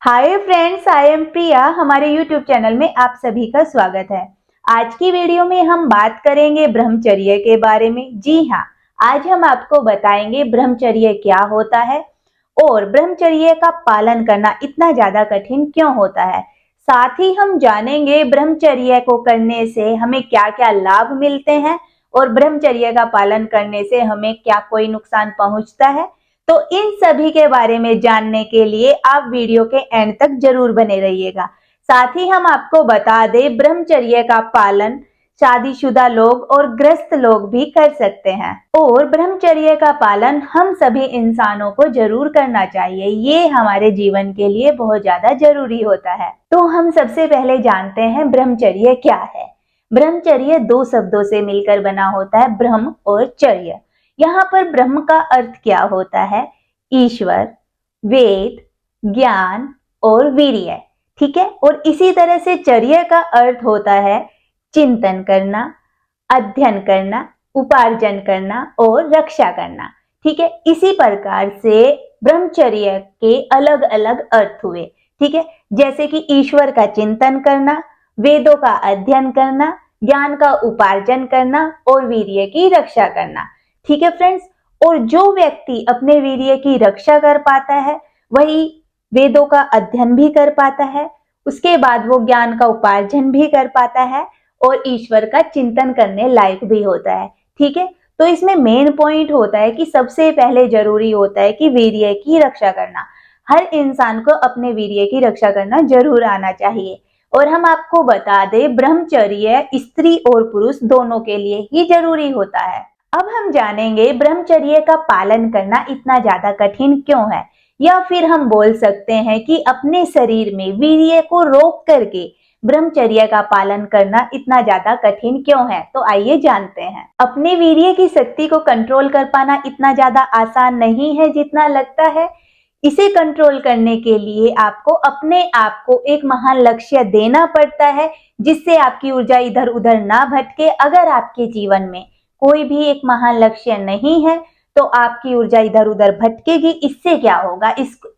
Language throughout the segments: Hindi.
हाय फ्रेंड्स, आई एम प्रिया। हमारे यूट्यूब चैनल में आप सभी का स्वागत है। आज की वीडियो में हम बात करेंगे ब्रह्मचर्य के बारे में। जी हाँ, आज हम आपको बताएंगे ब्रह्मचर्य क्या होता है और ब्रह्मचर्य का पालन करना इतना ज्यादा कठिन क्यों होता है। साथ ही हम जानेंगे ब्रह्मचर्य को करने से हमें क्या क्या लाभ मिलते हैं और ब्रह्मचर्य का पालन करने से हमें क्या कोई नुकसान पहुंचता है। तो इन सभी के बारे में जानने के लिए आप वीडियो के एंड तक जरूर बने रहिएगा। साथ ही हम आपको बता दें, ब्रह्मचर्य का पालन शादीशुदा लोग और गृहस्थ लोग भी कर सकते हैं और ब्रह्मचर्य का पालन हम सभी इंसानों को जरूर करना चाहिए। ये हमारे जीवन के लिए बहुत ज्यादा जरूरी होता है। तो हम सबसे पहले जानते हैं ब्रह्मचर्य क्या है। ब्रह्मचर्य दो शब्दों से मिलकर बना होता है, ब्रह्म और चर्य। यहाँ पर ब्रह्म का अर्थ क्या होता है? ईश्वर, वेद, ज्ञान और वीर्य। ठीक है। और इसी तरह से चर्य का अर्थ होता है चिंतन करना, अध्ययन करना, उपार्जन करना और रक्षा करना। ठीक है। इसी प्रकार से ब्रह्मचर्य के अलग अलग अर्थ हुए। ठीक है। जैसे कि ईश्वर का चिंतन करना, वेदों का अध्ययन करना, ज्ञान का उपार्जन करना और वीर्य की रक्षा करना। ठीक है फ्रेंड्स। और जो व्यक्ति अपने वीर्य की रक्षा कर पाता है वही वेदों का अध्ययन भी कर पाता है, उसके बाद वो ज्ञान का उपार्जन भी कर पाता है और ईश्वर का चिंतन करने लायक भी होता है। ठीक है। तो इसमें मेन पॉइंट होता है कि सबसे पहले जरूरी होता है कि वीर्य की रक्षा करना। हर इंसान को अपने वीर्य की रक्षा करना जरूर आना चाहिए। और हम आपको बता दें, ब्रह्मचर्य स्त्री और पुरुष दोनों के लिए ही जरूरी होता है। अब हम जानेंगे ब्रह्मचर्य का पालन करना इतना ज्यादा कठिन क्यों है, या फिर हम बोल सकते हैं कि अपने शरीर में वीर्य को रोक करके ब्रह्मचर्य का पालन करना इतना ज्यादा कठिन क्यों है। तो आइए जानते हैं। अपने वीर्य की शक्ति को कंट्रोल कर पाना इतना ज्यादा आसान नहीं है जितना लगता है। इसे कंट्रोल करने के लिए आपको अपने आप को एक महान लक्ष्य देना पड़ता है, जिससे आपकी ऊर्जा इधर उधर ना भटके। अगर आपके जीवन में कोई भी एक महान लक्ष्य नहीं है तो आपकी ऊर्जा इधर उधर भटकेगी। इससे क्या होगा?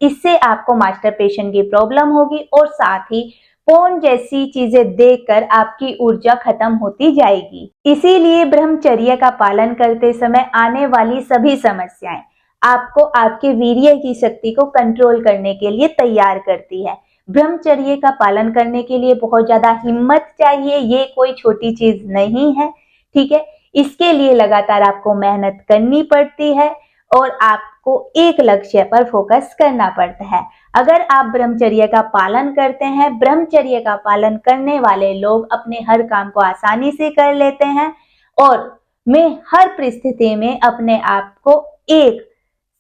इससे आपको मास्टरपेशन की प्रॉब्लम होगी और साथ ही फोन जैसी चीजें देखकर आपकी ऊर्जा खत्म होती जाएगी। इसीलिए ब्रह्मचर्य का पालन करते समय आने वाली सभी समस्याएं आपको आपके वीर्य की शक्ति को कंट्रोल करने के लिए तैयार करती है। ब्रह्मचर्य का पालन करने के लिए बहुत ज्यादा हिम्मत चाहिए, ये कोई छोटी चीज नहीं है। ठीक है। इसके लिए लगातार आपको मेहनत करनी पड़ती है और आपको एक लक्ष्य पर फोकस करना पड़ता है। अगर आप ब्रह्मचर्य का पालन करते हैं, ब्रह्मचर्य का पालन करने वाले लोग अपने हर काम को आसानी से कर लेते हैं और में हर परिस्थिति में अपने आप को एक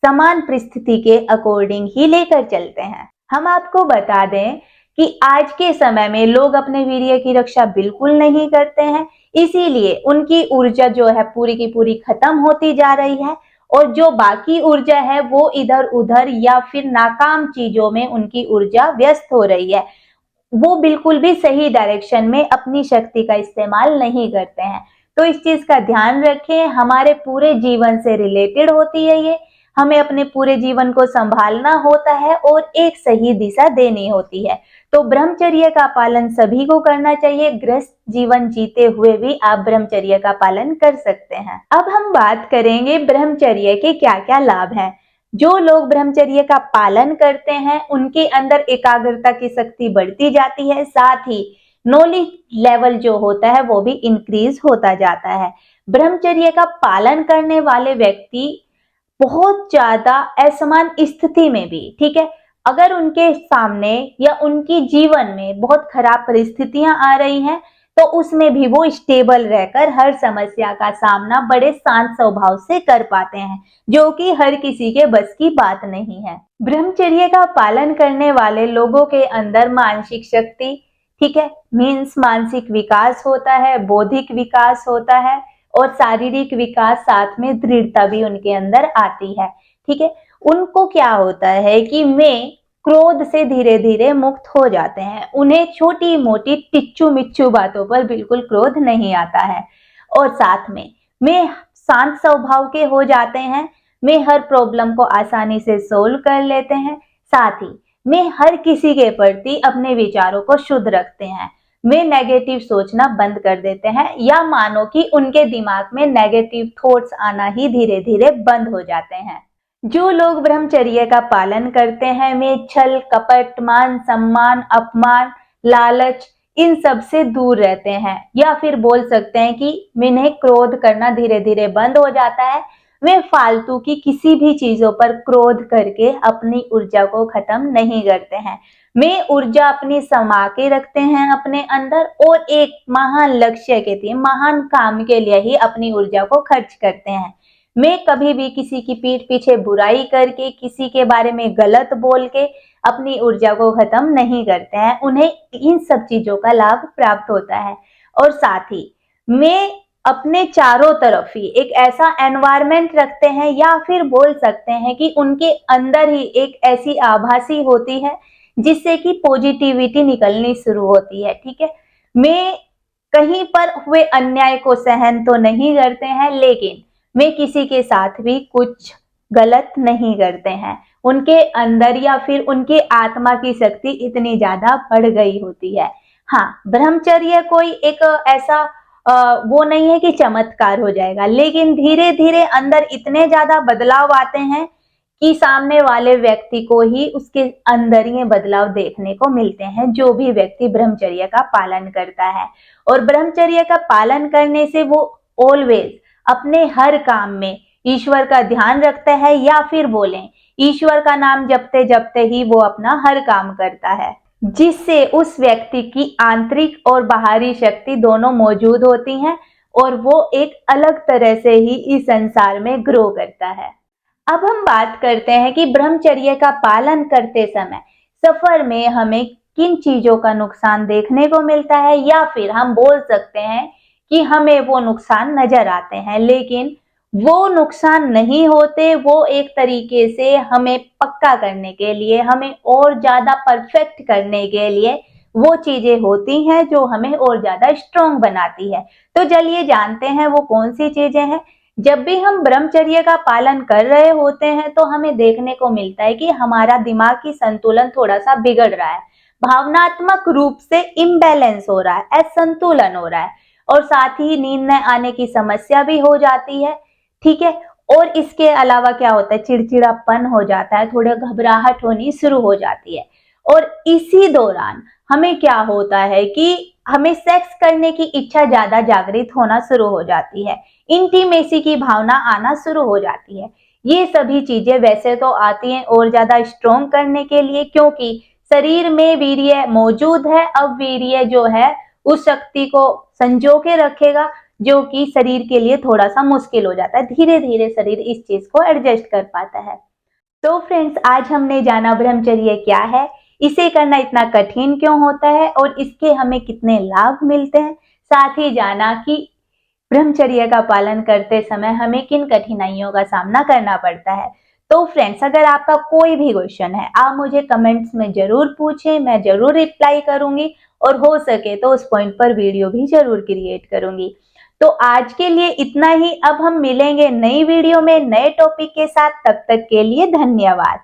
समान परिस्थिति के अकॉर्डिंग ही लेकर चलते हैं। हम आपको बता दें कि आज के समय में लोग अपने वीर्य की रक्षा बिल्कुल नहीं करते हैं, इसीलिए उनकी ऊर्जा जो है पूरी की पूरी खत्म होती जा रही है और जो बाकी ऊर्जा है वो इधर उधर या फिर नाकाम चीजों में उनकी ऊर्जा व्यस्त हो रही है। वो बिल्कुल भी सही डायरेक्शन में अपनी शक्ति का इस्तेमाल नहीं करते हैं। तो इस चीज का ध्यान रखें, हमारे पूरे जीवन से रिलेटेड होती है ये। हमें अपने पूरे जीवन को संभालना होता है और एक सही दिशा देनी होती है। तो ब्रह्मचर्य का पालन सभी को करना चाहिए। गृहस्थ जीवन जीते हुए भी आप ब्रह्मचर्य का पालन कर सकते हैं। अब हम बात करेंगे ब्रह्मचर्य के क्या क्या लाभ हैं। जो लोग ब्रह्मचर्य का पालन करते हैं उनके अंदर एकाग्रता की शक्ति बढ़ती जाती है, साथ ही नॉलेज लेवल जो होता है वो भी इंक्रीज होता जाता है। ब्रह्मचर्य का पालन करने वाले व्यक्ति बहुत ज्यादा असमान स्थिति में भी, ठीक है, अगर उनके सामने या उनकी जीवन में बहुत खराब परिस्थितियां आ रही हैं तो उसमें भी वो स्टेबल रहकर हर समस्या का सामना बड़े शांत स्वभाव से कर पाते हैं, जो कि हर किसी के बस की बात नहीं है। ब्रह्मचर्य का पालन करने वाले लोगों के अंदर मानसिक शक्ति, ठीक है, मीन्स मानसिक विकास होता है, बौद्धिक विकास होता है और शारीरिक विकास, साथ में दृढ़ता भी उनके अंदर आती है। ठीक है। उनको क्या होता है कि मैं क्रोध से धीरे धीरे मुक्त हो जाते हैं। उन्हें छोटी मोटी टिच्चू मिच्चू बातों पर बिल्कुल क्रोध नहीं आता है और साथ में वे शांत स्वभाव के हो जाते हैं। वे हर प्रॉब्लम को आसानी से सोल्व कर लेते हैं। साथ ही वे हर किसी के प्रति अपने विचारों को शुद्ध रखते हैं। वे नेगेटिव सोचना बंद कर देते हैं, या मानो कि उनके दिमाग में नेगेटिव थॉट्स आना ही धीरे धीरे बंद हो जाते हैं। जो लोग ब्रह्मचर्य का पालन करते हैं वे छल कपट, मान सम्मान, अपमान, लालच इन सब से दूर रहते हैं, या फिर बोल सकते हैं कि इन्हें क्रोध करना धीरे धीरे बंद हो जाता है। वे फालतू की किसी भी चीजों पर क्रोध करके अपनी ऊर्जा को खत्म नहीं करते हैं। वे ऊर्जा अपनी समा के रखते हैं अपने अंदर, और एक महान लक्ष्य के लिए, महान काम के लिए ही अपनी ऊर्जा को खर्च करते हैं। मैं कभी भी किसी की पीठ पीछे बुराई करके, किसी के बारे में गलत बोल के अपनी ऊर्जा को खत्म नहीं करते हैं। उन्हें इन सब चीजों का लाभ प्राप्त होता है। और साथ ही मैं अपने चारों तरफ ही एक ऐसा एनवायरनमेंट रखते हैं, या फिर बोल सकते हैं कि उनके अंदर ही एक ऐसी आभासी होती है जिससे कि पॉजिटिविटी निकलनी शुरू होती है। ठीक है, मैं कहीं पर हुए अन्याय को सहन तो नहीं करते हैं, लेकिन वे किसी के साथ भी कुछ गलत नहीं करते हैं। उनके अंदर या फिर उनके आत्मा की शक्ति इतनी ज्यादा बढ़ गई होती है। हाँ, ब्रह्मचर्य कोई एक ऐसा वो नहीं है कि चमत्कार हो जाएगा, लेकिन धीरे धीरे अंदर इतने ज्यादा बदलाव आते हैं कि सामने वाले व्यक्ति को ही उसके अंदर ये बदलाव देखने को मिलते हैं, जो भी व्यक्ति ब्रह्मचर्य का पालन करता है। और ब्रह्मचर्य का पालन करने से वो ऑलवेज अपने हर काम में ईश्वर का ध्यान रखता है, या फिर बोलें ईश्वर का नाम जपते जपते ही वो अपना हर काम करता है, जिससे उस व्यक्ति की आंतरिक और बाहरी शक्ति दोनों मौजूद होती हैं, और वो एक अलग तरह से ही इस संसार में ग्रो करता है। अब हम बात करते हैं कि ब्रह्मचर्य का पालन करते समय सफर में हमें किन चीजों का नुकसान देखने को मिलता है, या फिर हम बोल सकते हैं कि हमें वो नुकसान नजर आते हैं, लेकिन वो नुकसान नहीं होते। वो एक तरीके से हमें पक्का करने के लिए, हमें और ज्यादा परफेक्ट करने के लिए वो चीजें होती हैं जो हमें और ज्यादा स्ट्रोंग बनाती है। तो चलिए जानते हैं वो कौन सी चीजें हैं। जब भी हम ब्रह्मचर्य का पालन कर रहे होते हैं तो हमें देखने को मिलता है कि हमारा दिमागी संतुलन थोड़ा सा बिगड़ रहा है, भावनात्मक रूप से इम्बैलेंस हो रहा है, असंतुलन हो रहा है, और साथ ही नींद न आने की समस्या भी हो जाती है। ठीक है, और इसके अलावा क्या होता है, चिड़चिड़ापन हो जाता है, थोड़ा घबराहट होनी शुरू हो जाती है। और इसी दौरान हमें क्या होता है कि हमें सेक्स करने की इच्छा ज्यादा जागृत होना शुरू हो जाती है, इंटीमेसी की भावना आना शुरू हो जाती है। ये सभी चीजें वैसे तो आती हैं और ज्यादा स्ट्रोंग करने के लिए, क्योंकि शरीर में वीर्य मौजूद है। अब वीर्य जो है उस शक्ति को संजो के रखेगा, जो कि शरीर के लिए थोड़ा सा मुश्किल हो जाता है। धीरे धीरे शरीर इस चीज को एडजस्ट कर पाता है। तो फ्रेंड्स, आज हमने जाना ब्रह्मचर्य क्या है, इसे करना इतना कठिन क्यों होता है, और इसके हमें कितने लाभ मिलते हैं। साथ ही जाना कि ब्रह्मचर्य का पालन करते समय हमें किन कठिनाइयों का सामना करना पड़ता है। तो फ्रेंड्स, अगर आपका कोई भी क्वेश्चन है आप मुझे कमेंट्स में जरूर पूछें, मैं जरूर रिप्लाई करूंगी, और हो सके तो उस पॉइंट पर वीडियो भी जरूर क्रिएट करूंगी। तो आज के लिए इतना ही। अब हम मिलेंगे नई वीडियो में नए टॉपिक के साथ। तब तक के लिए धन्यवाद।